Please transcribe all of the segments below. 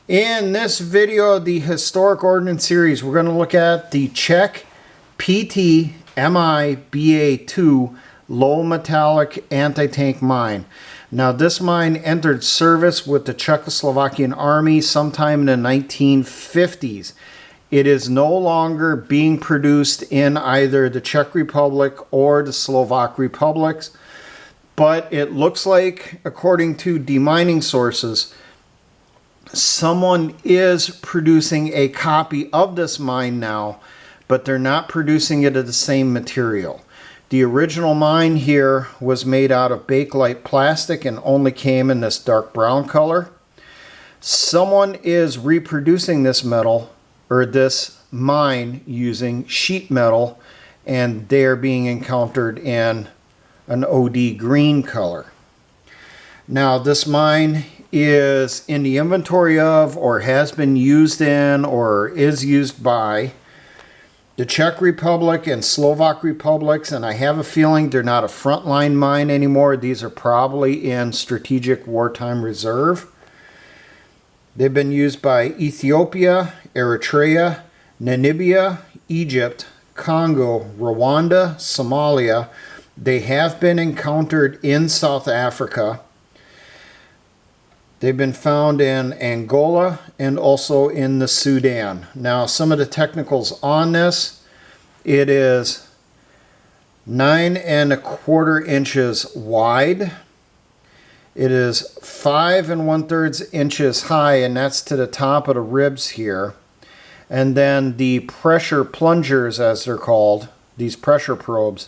In this video of the Historic Ordnance Series, we're going to look at the Czech PT-MI-BA2 low metallic anti-tank mine. Now this mine entered service with the Czechoslovakian Army sometime in the 1950s. It is no longer being produced in either the Czech Republic or the Slovak Republics, but it looks like, according to demining sources, someone is producing a copy of this mine now, but they're not producing it of the same material. The original mine here was made out of Bakelite plastic and only came in this dark brown color. Someone is reproducing this metal, or this mine, using sheet metal, and they're being encountered in an OD green color. Now this mine is in the inventory of, or has been used in, or is used by the Czech Republic and Slovak Republics, and I have a feeling they're not a frontline mine anymore. These are probably in strategic wartime reserve. They've been used by Ethiopia, Eritrea, Namibia, Egypt, Congo, Rwanda, Somalia. They have been encountered in South Africa. They've been found in Angola and also in the Sudan. Now, some of the technicals on this: it is 9 1/4 inches wide. It is 5 1/3 inches high, and that's to the top of the ribs here. And then the pressure plungers, as they're called, these pressure probes,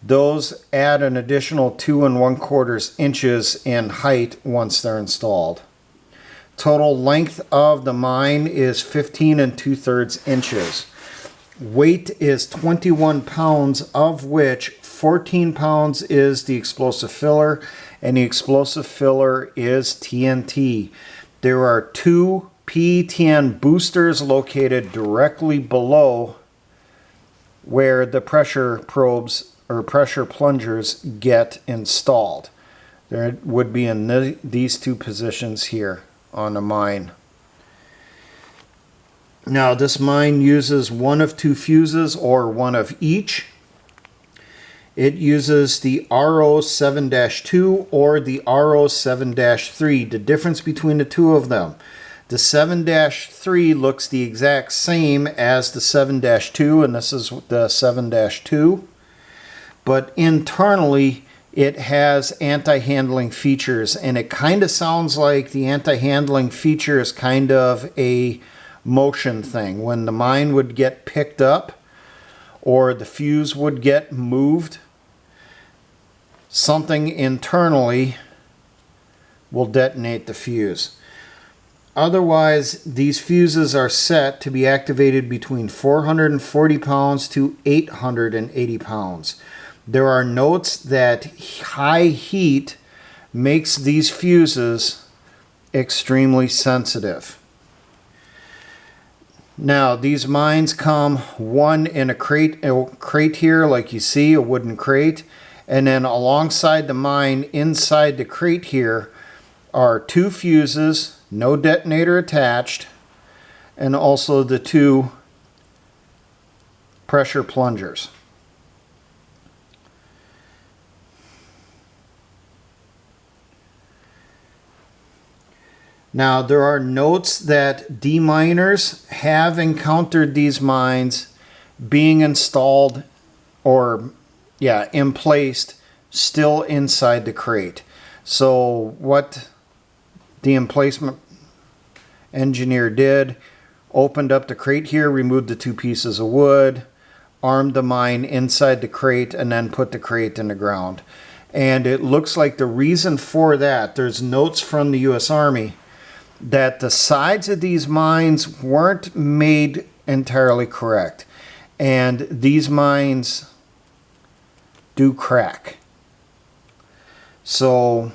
those add an additional 2 1/4 inches in height once they're installed. Total length of the mine is 15 2/3 inches. Weight is 21 pounds, of which 14 pounds is the explosive filler, and the explosive filler is TNT. There are 2 P10 boosters located directly below where the pressure probes or pressure plungers get installed. There would be in these 2 positions here on the mine. Now this mine uses one of 2 fuses, or one of each. It uses the RO7-2 or the RO7-3. The difference between the 2 of them: the 7-3 looks the exact same as the 7-2, and this is the 7-2. But internally it has anti-handling features, and it kind of sounds like the anti-handling feature is kind of a motion thing. When the mine would get picked up or the fuse would get moved, something internally will detonate the fuse. Otherwise, these fuses are set to be activated between 440 pounds to 880 pounds. There are notes that high heat makes these fuses extremely sensitive. Now, these mines come one in a crate here, like you see, a wooden crate, and then alongside the mine, inside the crate here, are 2 fuses, no detonator attached, and also the 2 pressure plungers. Now, there are notes that deminers have encountered these mines being installed, or emplaced still inside the crate. So what the emplacement engineer did: opened up the crate here, removed the 2 pieces of wood, armed the mine inside the crate, and then put the crate in the ground. And it looks like the reason for that, there's notes from the U.S. Army that the sides of these mines weren't made entirely correct, and these mines do crack. So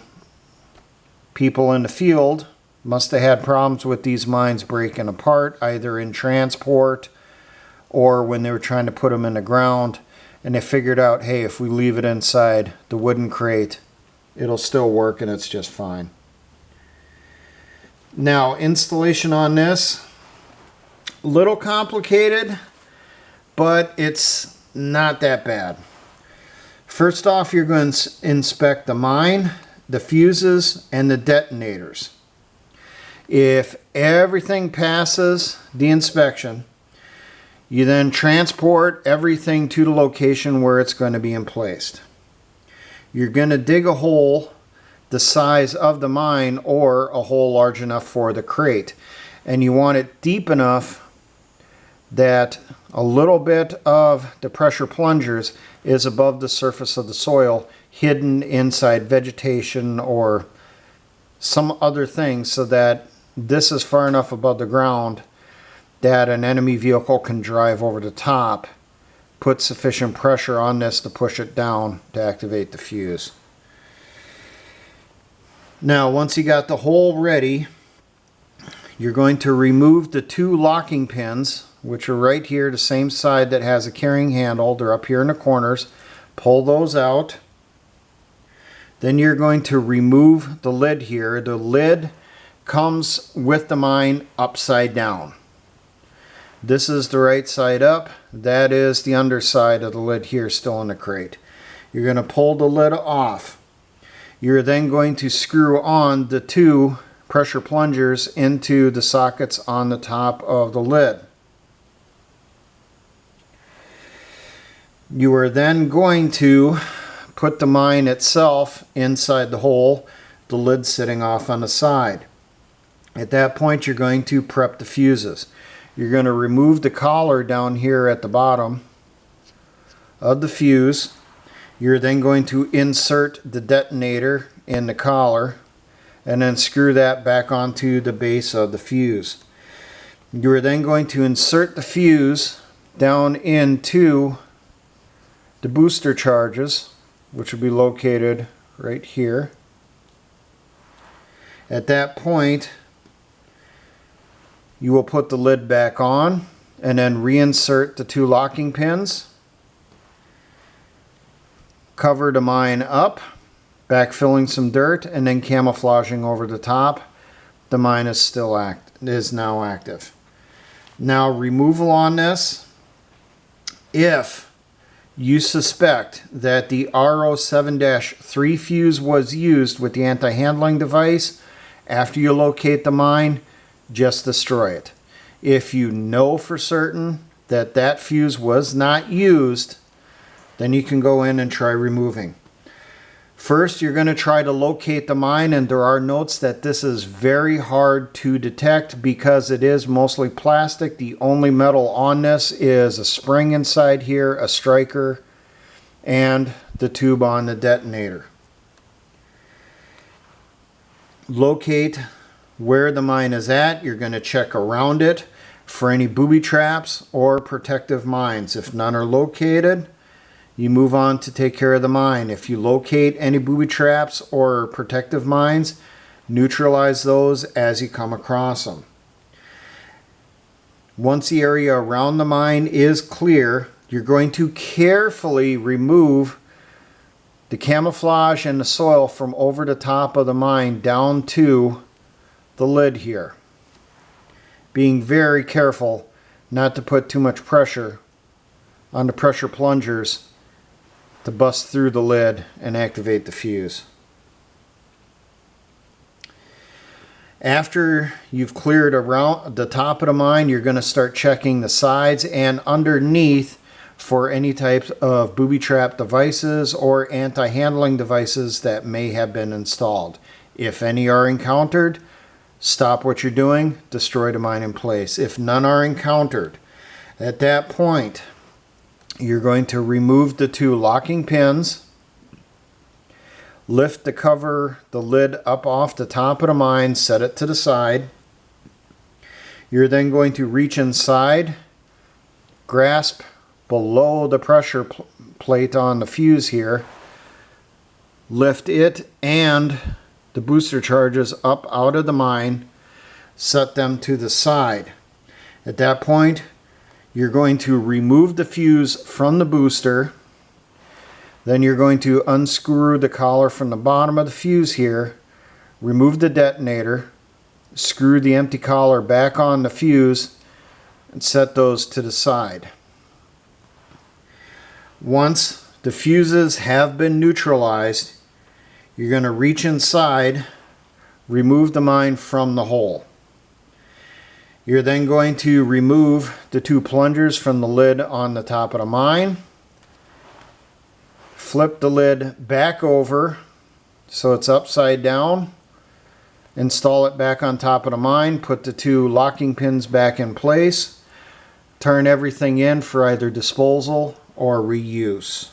people in the field must have had problems with these mines breaking apart, either in transport or when they were trying to put them in the ground, and they figured out, hey, if we leave it inside the wooden crate, it'll still work and it's just fine. Now, installation on this, a little complicated, but it's not that bad. First off, you're going to inspect the mine, the fuses, and the detonators. If everything passes the inspection, you then transport everything to the location where it's going to be placed. You're going to dig a hole the size of the mine or a hole large enough for the crate. And you want it deep enough that a little bit of the pressure plungers is above the surface of the soil, hidden inside vegetation or some other thing, so that this is far enough above the ground that an enemy vehicle can drive over the top, put sufficient pressure on this to push it down to activate the fuse. Now, once you got the hole ready, you're going to remove the two locking pins, which are right here, the same side that has a carrying handle. They're up here in the corners. Pull those out. Then you're going to remove the lid here. The lid comes with the mine upside down. This is the right side up. That is the underside of the lid here, still in the crate. You're going to pull the lid off. You're then going to screw on the two pressure plungers into the sockets on the top of the lid. You are then going to put the mine itself inside the hole, the lid sitting off on the side. At that point, you're going to prep the fuses. You're going to remove the collar down here at the bottom of the fuse. You're then going to insert the detonator in the collar and then screw that back onto the base of the fuse. You're then going to insert the fuse down into the booster charges, which will be located right here. At that point, you will put the lid back on and then reinsert the two locking pins. Cover the mine up, backfilling some dirt, and then camouflaging over the top. The mine is now active. Now, removal on this. If you suspect that the RO7-3 fuse was used with the anti-handling device, after you locate the mine, just destroy it. If you know for certain that that fuse was not used, then you can go in and try removing. First, you're going to try to locate the mine, and there are notes that this is very hard to detect because it is mostly plastic. The only metal on this is a spring inside here, a striker, and the tube on the detonator. Locate where the mine is at. You're going to check around it for any booby traps or protective mines. If none are located, you move on to take care of the mine. If you locate any booby traps or protective mines, neutralize those as you come across them. Once the area around the mine is clear, you're going to carefully remove the camouflage and the soil from over the top of the mine down to the lid here. Being very careful not to put too much pressure on the pressure plungers to bust through the lid and activate the fuse. After you've cleared around the top of the mine, you're going to start checking the sides and underneath for any types of booby trap devices or anti-handling devices that may have been installed. If any are encountered, stop what you're doing, destroy the mine in place. If none are encountered, at that point, you're going to remove the two locking pins, lift the cover, the lid up off the top of the mine, set it to the side. You're then going to reach inside, grasp below the pressure plate on the fuse here, lift it and the booster charges up out of the mine, set them to the side. At that point, you're going to remove the fuse from the booster. Then you're going to unscrew the collar from the bottom of the fuse here, remove the detonator, screw the empty collar back on the fuse, and set those to the side. Once the fuses have been neutralized, you're going to reach inside, remove the mine from the hole. You're then going to remove the two plungers from the lid on the top of the mine. Flip the lid back over so it's upside down. Install it back on top of the mine. Put the two locking pins back in place. Turn everything in for either disposal or reuse.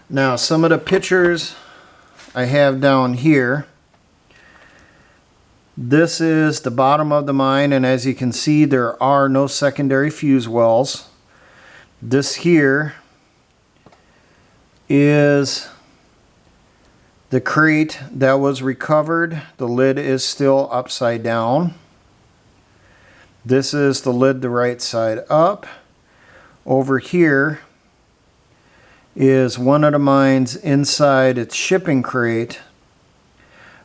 Now, some of the pictures I have down here. This is the bottom of the mine, and as you can see, there are no secondary fuse wells. This here is the crate that was recovered. The lid is still upside down. This is the lid the right side up. Over here is one of the mines inside its shipping crate,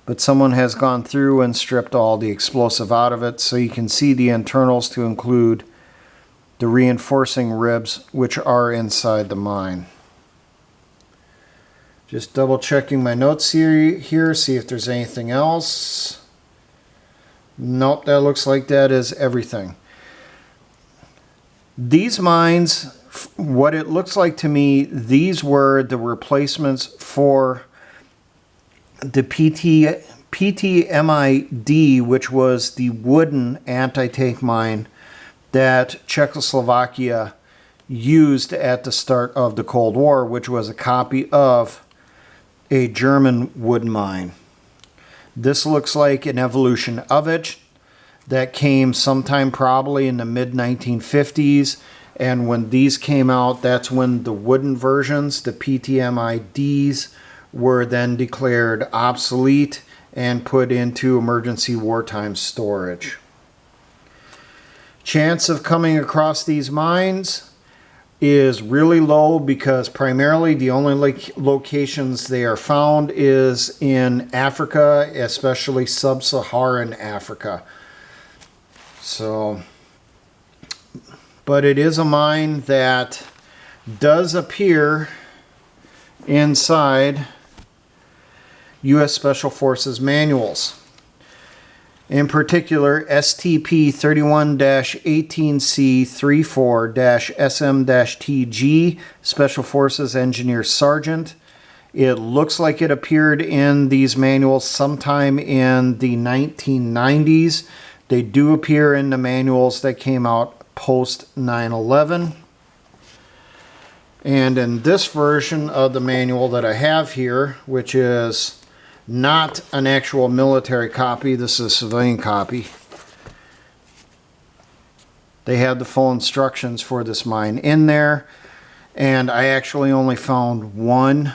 but someone has gone through and stripped all the explosive out of it, so you can see the internals to include the reinforcing ribs, which are inside the mine. Just double checking my notes here, see if there's anything else. Nope, that looks like that is everything. These mines, what it looks like to me, these were the replacements for the PTMID, which was the wooden anti-tank mine that Czechoslovakia used at the start of the Cold War, which was a copy of a German wood mine. This looks like an evolution of it that came sometime probably in the mid-1950s, and when these came out, that's when the wooden versions, the PTMIDs, were then declared obsolete and put into emergency wartime storage. Chance of coming across these mines is really low because primarily the only locations they are found is in Africa, especially sub-Saharan Africa. So, but it is a mine that does appear inside U.S. Special Forces manuals. In particular, STP 31-18C34-SM-TG, Special Forces Engineer Sergeant. It looks like it appeared in these manuals sometime in the 1990s. They do appear in the manuals that came out post 9/11. And in this version of the manual that I have here, which is not an actual military copy, this is a civilian copy, they had the full instructions for this mine in there, and I actually only found one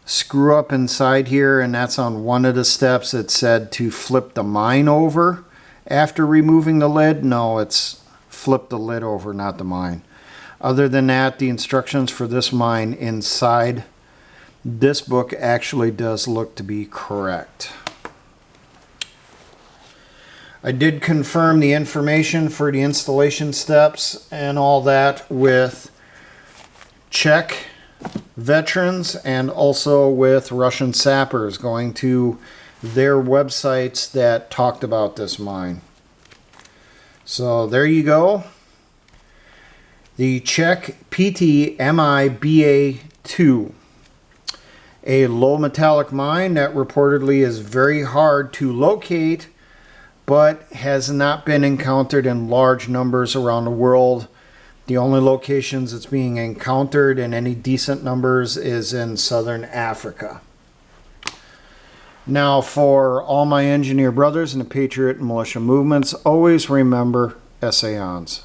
screw up inside here, and that's on one of the steps. It said to flip the mine over after removing the lid. No, it's flip the lid over, not the mine. Other than that, the instructions for this mine inside this book actually does look to be correct. I did confirm the information for the installation steps and all that with Czech veterans and also with Russian sappers, going to their websites that talked about this mine. So there you go. The Czech PTMIBA2. A low metallic mine that reportedly is very hard to locate, but has not been encountered in large numbers around the world. The only locations it's being encountered in any decent numbers is in southern Africa. Now, for all my engineer brothers in the Patriot and militia movements, always remember essayons.